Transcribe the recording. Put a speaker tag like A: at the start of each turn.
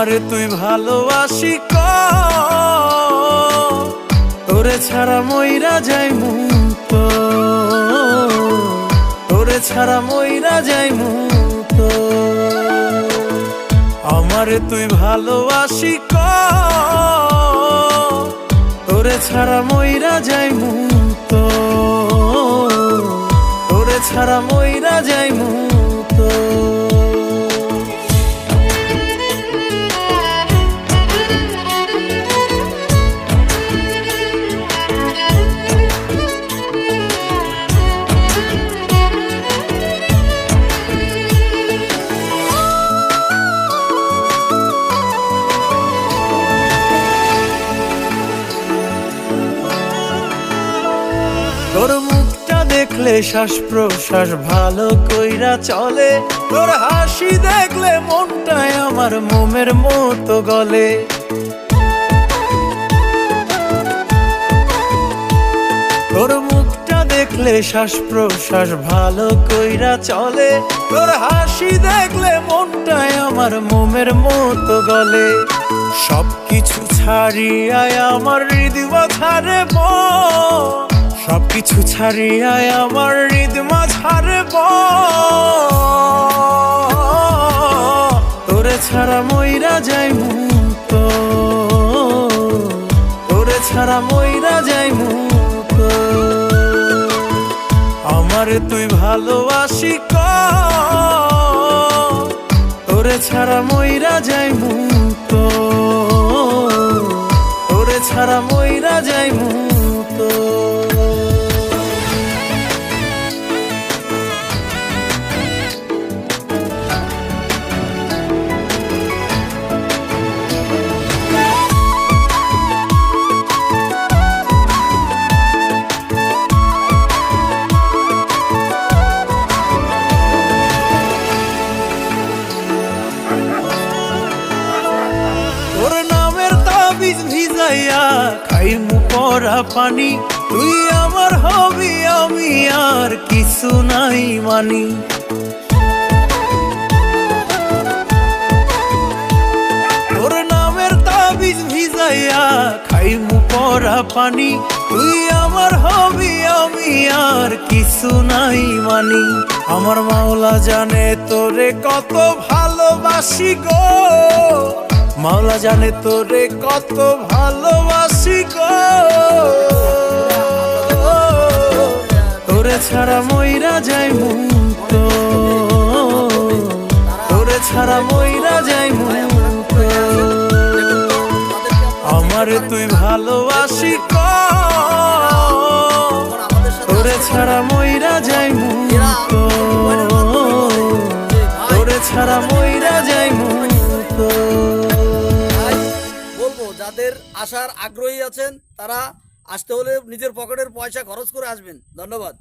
A: আমারে তুই ভালোবাসি তোরে ছাড়া মইরা যাই মুক্ত, তোরে ছাড়া মইরা যাই মুক্ত। আমারে তুই ভালোবাসি তোরে ছাড়া মইরা যাই মুক্ত, তোরে ছাড়া মইরা যাই মুক্ত। তোর মুখটা দেখলে শ্বাস প্রশ্বাস ভালো কইরা চলে, তোর হাসি দেখলে মনটায় আমার মোমের মতো গলে। তোর মুখটা দেখলে শ্বাস প্রশ্বাস ভালো কইরা চলে, তোর হাসি দেখলে মনটায় আমার মোমের মতো গলে। সবকিছু ছাড়িয়ায় আমার হৃদয় মাঝারে সবকিছু ছাড়িয়ায় আমার হৃদয় মাঝারে তোরে ছাড়া মইরা যাই মুক্ত, তোরে ছাড়া মইরা যাই মুক্ত। আমারে তুই ভালোবাসি তোরে ছাড়া মইরা যাই মুক্ত, তোরে ছাড়া মইরা যাই মুক্ত। ভিজাইয়া খাইমু পরা পানি, তুই আমার হবি আমি আর কিছু নাই মানি। তোর নামের তাবিজ ভিজাইয়া খাইমু পরা পানি, তুই আমার হবি আমি আর কিছু নাই মানি। আমার মাওলা জানে তোরে কত ভালোবাসি গো, মাওলা জানে তোরে কত ভালোবাসি গো। তোরে ছাড়া মইরা যাই মুক্ত, তোরে ছাড়া মইরা যাই মুক্ত। আমারে তুই ভালোবাসি তোরে ছাড়া মইরা যাই মুক্ত, তোরে ছাড়া মইরা যাই মুক্ত।
B: যাদের আসার আগ্রহী আছেন তারা আসতে হলে নিজের পকেটের পয়সা খরচ করে আসবেন। ধন্যবাদ।